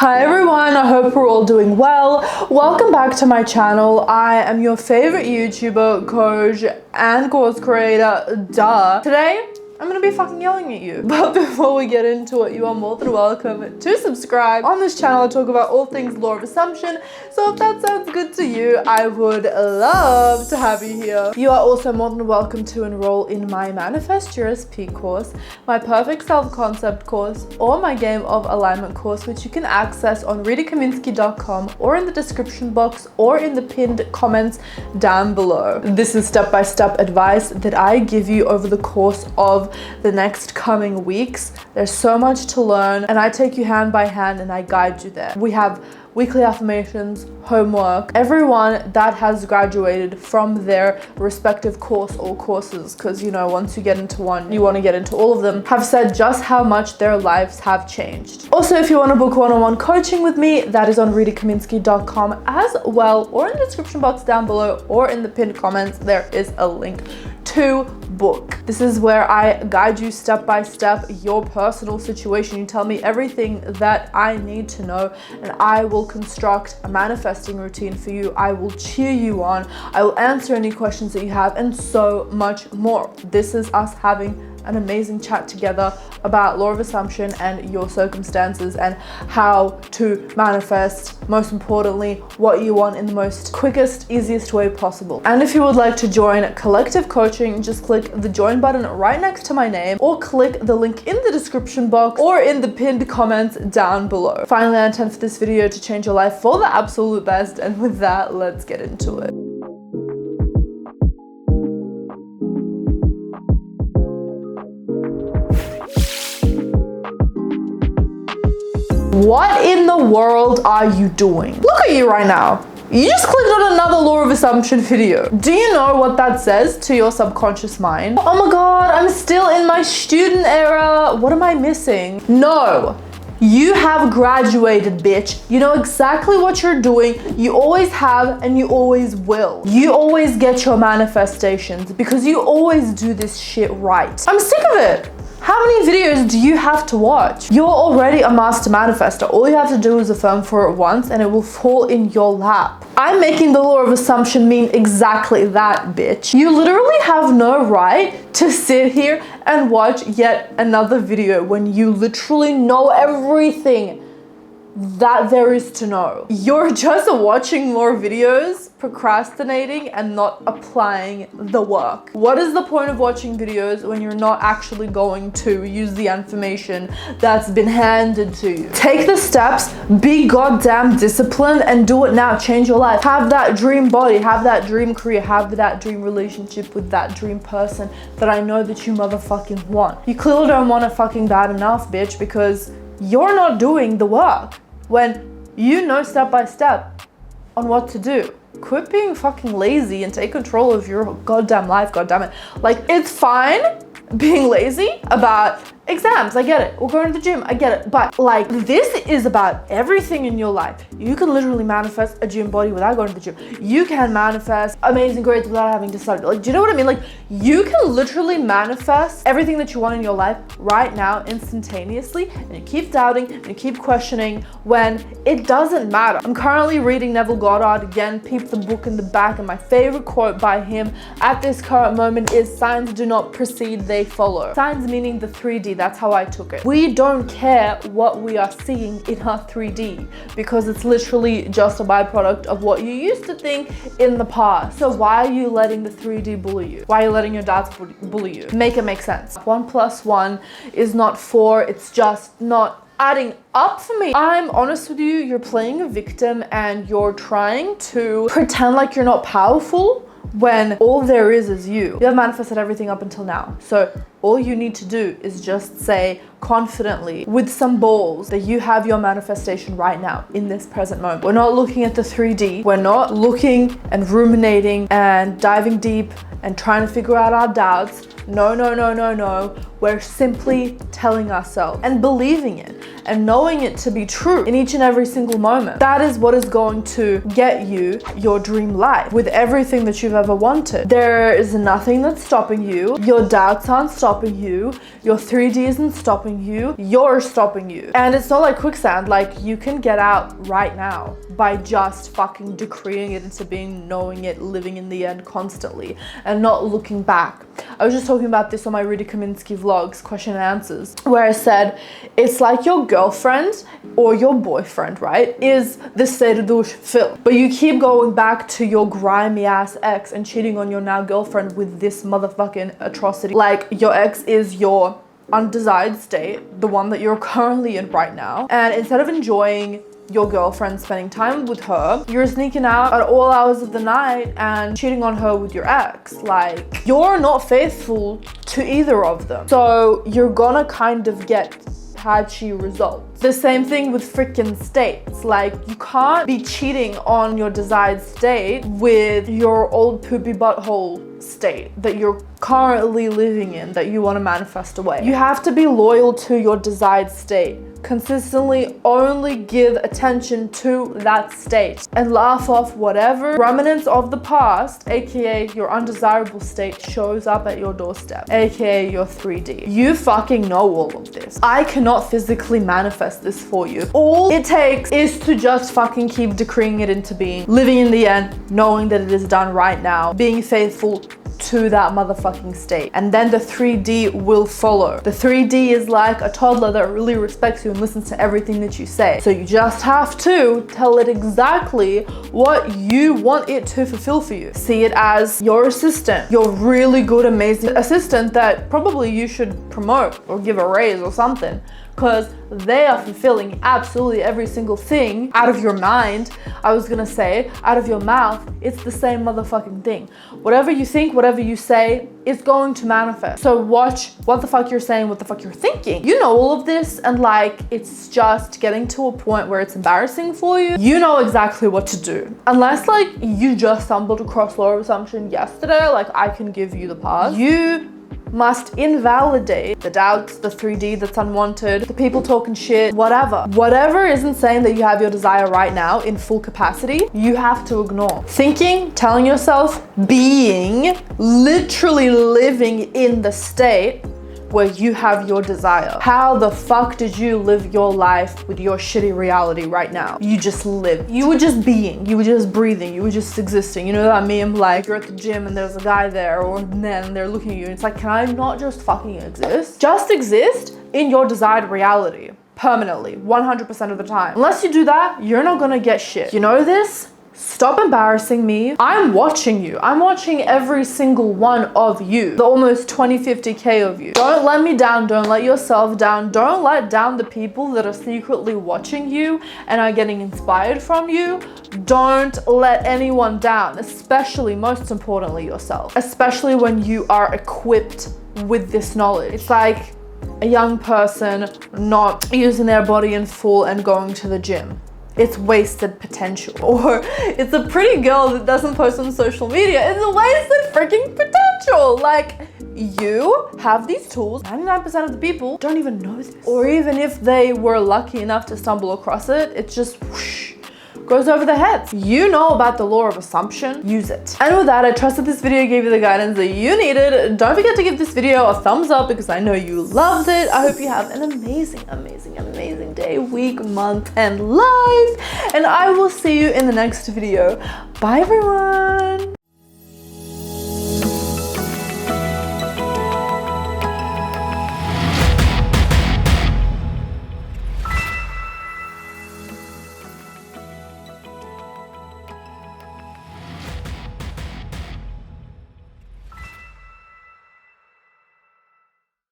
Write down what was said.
Hi everyone, I hope we're all doing well. Welcome back to my channel. I am your favorite YouTuber, coach, and course creator, duh. Today, I'm gonna be fucking yelling at you. But before we get into it, you are more than welcome to subscribe. On this channel, I talk about all things law of assumption. So if that sounds good to you, I would love to have you here. You are also more than welcome to enroll in my Manifest Your SP course, my Perfect Self-Concept course, or my Game of Alignment course, which you can access on ritakaminski.com or in the description box or in the pinned comments down below. This is step-by-step advice that I give you over the course of the next coming weeks. There's so much to learn, and I take you hand by hand and I guide you there. We have weekly affirmations, homework. Everyone that has graduated from their respective course or courses, because you know, once you get into one, you want to get into all of them, have said just how much their lives have changed. Also, if you want to book one-on-one coaching with me, that is on ritakaminski.com as well, or in the description box down below, or in the pinned comments, there is a link to book. This is where I guide you step by step, your personal situation. You tell me everything that I need to know, and I will construct a manifesting routine for you. I will cheer you on. I will answer any questions that you have, and so much more. This is us having an amazing chat together about law of assumption and your circumstances and how to manifest, most importantly, what you want in the most quickest, easiest way possible. And if you would like to join collective coaching, just click the join button right next to my name, or click the link in the description box or in the pinned comments down below. Finally, I intend for this video to change your life for the absolute best, and with that, let's get into it. What in the world are you doing? Look at you right now. You just clicked on another law of assumption video. Do you know what that says to your subconscious mind? Oh my god, I'm still in my student era. What am I missing? No. You have graduated, bitch. You know exactly what you're doing. You always have, and you always will. You always get your manifestations because you always do this shit right. I'm sick of it. How many videos do you have to watch? You're already a master manifester. All you have to do is affirm for it once and it will fall in your lap. I'm making the law of assumption mean exactly that, bitch. You literally have no right to sit here and watch yet another video when you literally know everything that there is to know. You're just watching more videos, procrastinating, and not applying the work. What is the point of watching videos when you're not actually going to use the information that's been handed to you? Take the steps, be goddamn disciplined, and do it now. Change your life. Have that dream body, have that dream career, have that dream relationship with that dream person that I know that you motherfucking want. You clearly don't want it fucking bad enough, bitch, because you're not doing the work when you know step by step on what to do. Quit being fucking lazy and take control of your goddamn life, goddammit. Like, it's fine being lazy about exams, I get it. Or going to the gym, I get it. But like, this is about everything in your life. You can literally manifest a gym body without going to the gym. You can manifest amazing grades without having to study. Like, do you know what I mean? Like, you can literally manifest everything that you want in your life right now, instantaneously, and you keep doubting and you keep questioning when it doesn't matter. I'm currently reading Neville Goddard again, peep the book in the back, and my favorite quote by him at this current moment is, "Signs do not precede, they follow." Signs meaning the 3D. That's how I took it. We don't care what we are seeing in our 3D because it's literally just a byproduct of what you used to think in the past. So why are you letting the 3D bully you? Why are you letting your doubts bully you? Make it make sense. 1 + 1 is not 4. It's just not adding up for me. I'm honest with you, you're playing a victim and you're trying to pretend like you're not powerful when all there is you. You have manifested everything up until now. So all you need to do is just say confidently with some balls that you have your manifestation right now in this present moment. We're not looking at the 3D. We're not looking and ruminating and diving deep and trying to figure out our doubts. No, no, no, no, no. We're simply telling ourselves and believing it and knowing it to be true in each and every single moment. That is what is going to get you your dream life with everything that you've ever wanted. There is nothing that's stopping you. Your doubts aren't stopping stopping you. Your 3D isn't stopping you. You're stopping you. And it's not like quicksand. Like, you can get out right now by just fucking decreeing it into being, knowing it, living in the end constantly, and not looking back. I was just talking about this on my Rita Kaminski vlogs, question and answers, where I said, it's like your girlfriend or your boyfriend, right, is the state of douche Phil. But you keep going back to your grimy ass ex and cheating on your now girlfriend with this motherfucking atrocity. Like, your ex is your undesired state, the one that you're currently in right now. And instead of enjoying your girlfriend, spending time with her, you're sneaking out at all hours of the night and cheating on her with your ex. Like, you're not faithful to either of them. So you're gonna kind of get patchy results. The same thing with freaking states. Like, you can't be cheating on your desired state with your old poopy butthole state that you're currently living in, that you want to manifest away. You have to be loyal to your desired state. Consistently only give attention to that state and laugh off whatever remnants of the past, aka your undesirable state, shows up at your doorstep, aka your 3D. You fucking know all of this. I cannot physically manifest this for you. All it takes is to just fucking keep decreeing it into being, living in the end, knowing that it is done right now, being faithful to that motherfucking state, and then the 3D will follow. The 3D is like a toddler that really respects you and listens to everything that you say. So you just have to tell it exactly what you want it to fulfill for you. See it as your assistant, your really good, amazing assistant that probably you should promote or give a raise or something, because they are fulfilling absolutely every single thing out of your mind. I was gonna say out of your mouth. It's the same motherfucking thing. Whatever you think, whatever you say, it's going to manifest. So watch what the fuck you're saying, what the fuck you're thinking. You know all of this, and like, it's just getting to a point where it's embarrassing for you. You know exactly what to do. Unless like you just stumbled across law of assumption yesterday, like I can give you the pass. You must invalidate the doubts, the 3D that's unwanted, the people talking shit, whatever. Whatever isn't saying that you have your desire right now in full capacity, you have to ignore. Thinking, telling yourself, being, literally living in the state where you have your desire. How the fuck did you live your life with your shitty reality right now? You just lived. You were just being, you were just breathing, you were just existing. You know that meme, like you're at the gym and there's a guy there, or then they're looking at you and it's like, can I not just fucking exist? Just exist in your desired reality. Permanently, 100% of the time. Unless you do that, you're not gonna get shit. You know this? Stop embarrassing me. I'm watching you. I'm watching every single one of you. The almost 50K of you. Don't let me down. Don't let yourself down. Don't let down the people that are secretly watching you and are getting inspired from you. Don't let anyone down, especially, most importantly, yourself. Especially when you are equipped with this knowledge. It's like a young person not using their body in full and going to the gym. It's wasted potential. Or it's a pretty girl that doesn't post on social media. It's a wasted freaking potential. Like, you have these tools. 99% of the people don't even know this. Or even if they were lucky enough to stumble across it, it's just whoosh, goes over their heads. You know about the law of assumption, use it. And with that, I trust that this video gave you the guidance that you needed. Don't forget to give this video a thumbs up because I know you loved it. I hope you have an amazing, amazing, amazing day, week, month, and life. And I will see you in the next video. Bye, everyone.